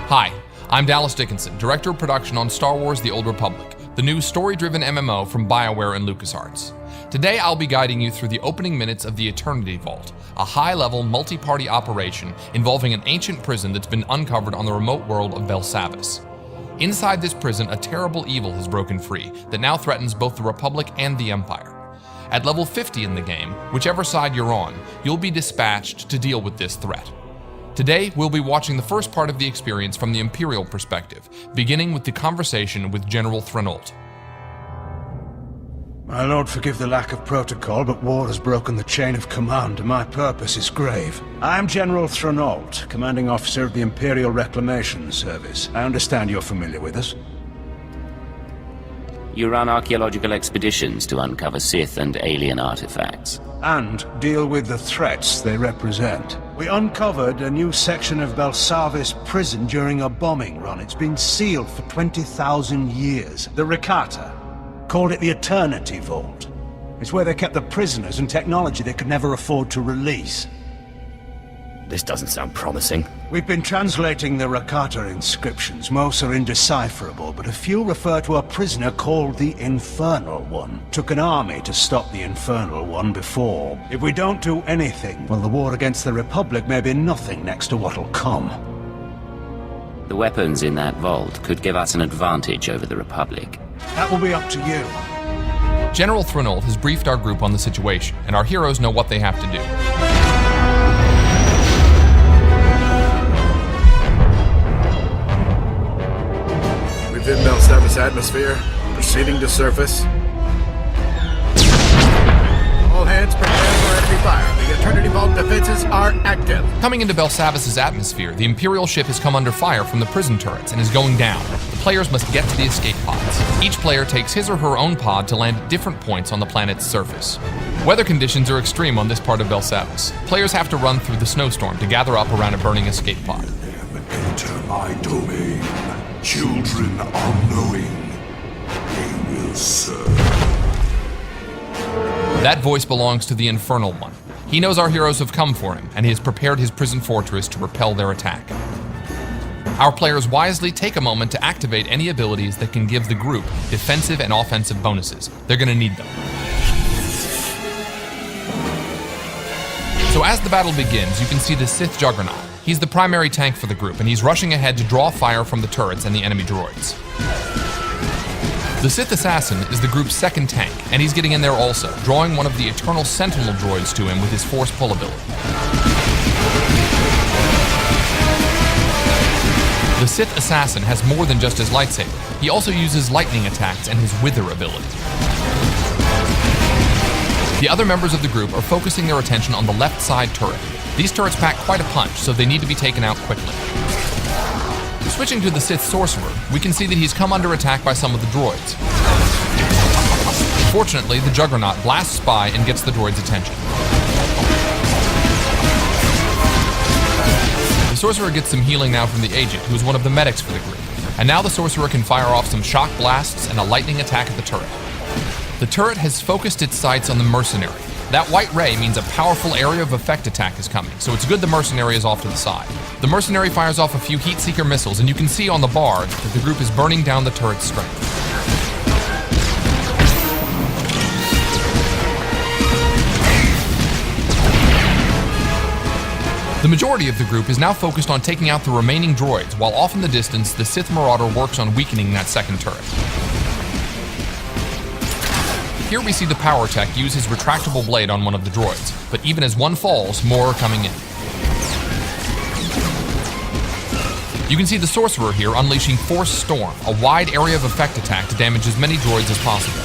Hi, I'm Dallas Dickinson, Director of Production on Star Wars The Old Republic, the new story-driven MMO from BioWare and LucasArts. Today I'll be guiding you through the opening minutes of the Eternity Vault, a high-level multi-party operation involving an ancient prison that's been uncovered on the remote world of Belsavis. Inside this prison, a terrible evil has broken free that now threatens both the Republic and the Empire. At level 50 in the game, whichever side you're on, you'll be dispatched to deal with this threat. Today, we'll be watching the first part of the experience from the Imperial perspective, beginning with the conversation with General Threnault. My lord, forgive the lack of protocol, but war has broken the chain of command, and my purpose is grave. I am General Threnault, commanding officer of the Imperial Reclamation Service. I understand you're familiar with us. You run archaeological expeditions to uncover Sith and alien artifacts. And deal with the threats they represent. We uncovered a new section of Belsavis prison during a bombing run. It's been sealed for 20,000 years. The Rakata called it the Eternity Vault. It's where they kept the prisoners and technology they could never afford to release. This doesn't sound promising. We've been translating the Rakata inscriptions. Most are indecipherable, but a few refer to a prisoner called the Infernal One. Took an army to stop the Infernal One before. If we don't do anything, well, the war against the Republic may be nothing next to what'll come. The weapons in that vault could give us an advantage over the Republic. That will be up to you. General Threnault has briefed our group on the situation, and our heroes know what they have to do. Within Belsavis atmosphere, proceeding to surface. All hands prepare for enemy fire. The Eternity Vault defenses are active. Coming into Belsavis' atmosphere, the Imperial ship has come under fire from the prison turrets and is going down. The players must get to the escape pods. Each player takes his or her own pod to land at different points on the planet's surface. Weather conditions are extreme on this part of Belsavis. Players have to run through the snowstorm to gather up around a burning escape pod. Enter my domain. Children unknowing, they will serve. That voice belongs to the Infernal One. He knows our heroes have come for him, and he has prepared his prison fortress to repel their attack. Our players wisely take a moment to activate any abilities that can give the group defensive and offensive bonuses. They're going to need them. So as the battle begins, you can see the Sith Juggernaut. He's the primary tank for the group, and he's rushing ahead to draw fire from the turrets and the enemy droids. The Sith Assassin is the group's second tank, and he's getting in there also, drawing one of the Eternal Sentinel droids to him with his Force Pull ability. The Sith Assassin has more than just his lightsaber. He also uses lightning attacks and his Wither ability. The other members of the group are focusing their attention on the left side turret. These turrets pack quite a punch, so they need to be taken out quickly. Switching to the Sith Sorcerer, we can see that he's come under attack by some of the droids. Fortunately, the Juggernaut blasts by and gets the droid's attention. The Sorcerer gets some healing now from the Agent, who is one of the medics for the group. And now the Sorcerer can fire off some shock blasts and a lightning attack at the turret. The turret has focused its sights on the Mercenary. That white ray means a powerful area of effect attack is coming, so it's good the Mercenary is off to the side. The Mercenary fires off a few Heatseeker missiles, and you can see on the bar that the group is burning down the turret's strength. The majority of the group is now focused on taking out the remaining droids, while off in the distance, the Sith Marauder works on weakening that second turret. Here we see the power tech use his retractable blade on one of the droids, but even as one falls, more are coming in. You can see the Sorcerer here unleashing Force Storm, a wide area of effect attack to damage as many droids as possible.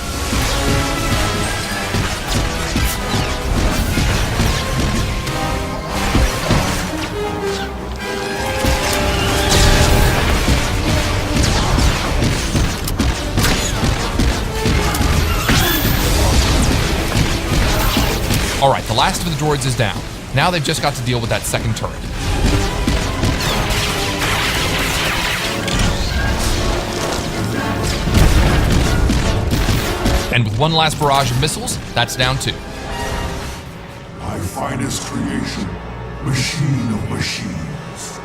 Alright, the last of the droids is down. Now they've just got to deal with that second turret. And with one last barrage of missiles, that's down 2. My finest creation, machine of machines.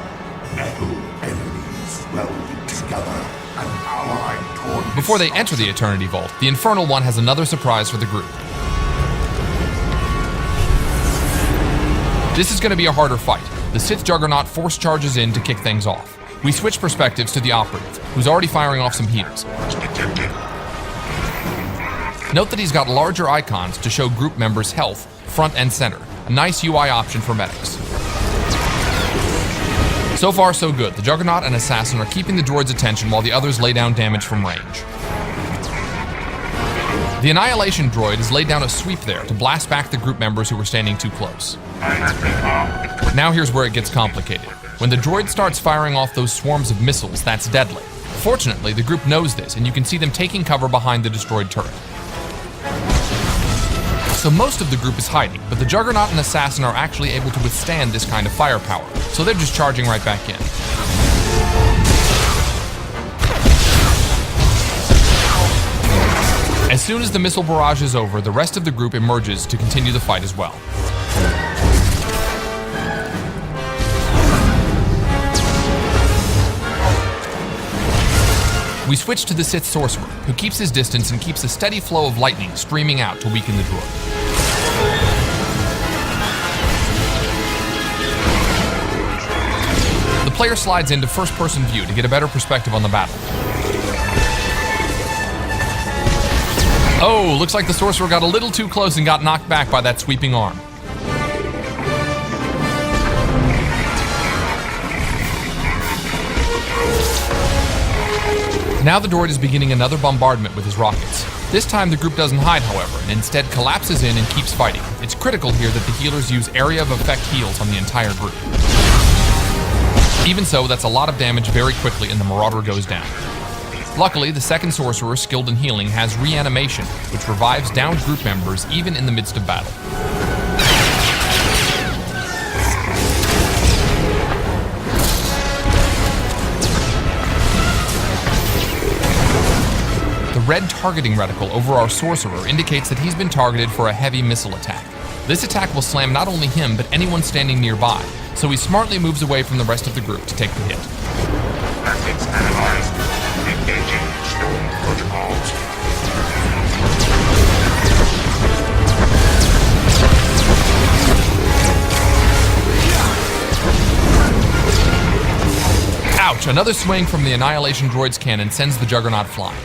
Metal enemies welded together, an allied toward... Before they enter the Eternity Vault, the Infernal One has another surprise for the group. This is going to be a harder fight. The Sith Juggernaut force charges in to kick things off. We switch perspectives to the Operative, who's already firing off some heals. Note that he's got larger icons to show group members' health, front and center. A nice UI option for medics. So far, so good. The Juggernaut and Assassin are keeping the droid's attention while the others lay down damage from range. The Annihilation droid has laid down a sweep there to blast back the group members who were standing too close. Now here's where it gets complicated. When the droid starts firing off those swarms of missiles, that's deadly. Fortunately, the group knows this, and you can see them taking cover behind the destroyed turret. So most of the group is hiding, but the Juggernaut and Assassin are actually able to withstand this kind of firepower, so they're just charging right back in. As soon as the missile barrage is over, the rest of the group emerges to continue the fight as well. We switch to the Sith Sorcerer, who keeps his distance and keeps a steady flow of lightning streaming out to weaken the droid. The player slides into first-person view to get a better perspective on the battle. Oh, looks like the Sorcerer got a little too close and got knocked back by that sweeping arm. Now the droid is beginning another bombardment with his rockets. This time the group doesn't hide, however, and instead collapses in and keeps fighting. It's critical here that the healers use area of effect heals on the entire group. Even so, that's a lot of damage very quickly and the Marauder goes down. Luckily, the second Sorcerer, skilled in healing, has reanimation, which revives downed group members even in the midst of battle. The red targeting reticle over our Sorcerer indicates that he's been targeted for a heavy missile attack. This attack will slam not only him, but anyone standing nearby, so he smartly moves away from the rest of the group to take the hit. Methods analyzed. Engaging stone protocols. Ouch! Another swing from the Annihilation droid's cannon sends the Juggernaut flying.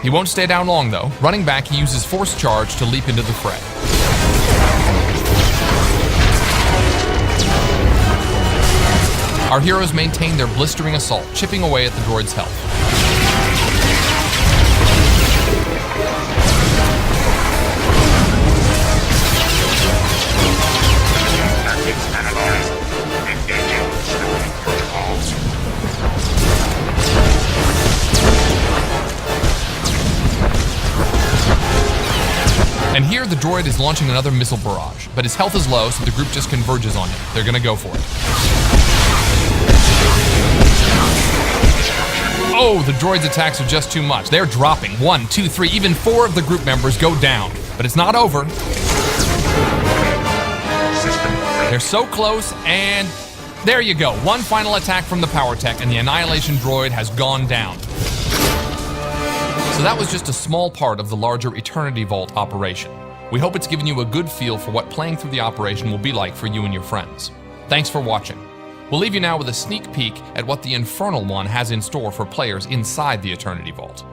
He won't stay down long, though. Running back, he uses Force Charge to leap into the fray. Our heroes maintain their blistering assault, chipping away at the droid's health. Methods analyzed. Engaging stone protocols. And here the droid is launching another missile barrage, but his health is low, so the group just converges on him. They're gonna go for it. Oh, the droid's attacks are just too much. They're dropping. 1, 2, 3, even 4 of the group members go down. But it's not over. They're so close, and there you go. One final attack from the power tech, and the Annihilation droid has gone down. So that was just a small part of the larger Eternity Vault operation. We hope it's given you a good feel for what playing through the operation will be like for you and your friends. Thanks for watching. We'll leave you now with a sneak peek at what the Infernal One has in store for players inside the Eternity Vault.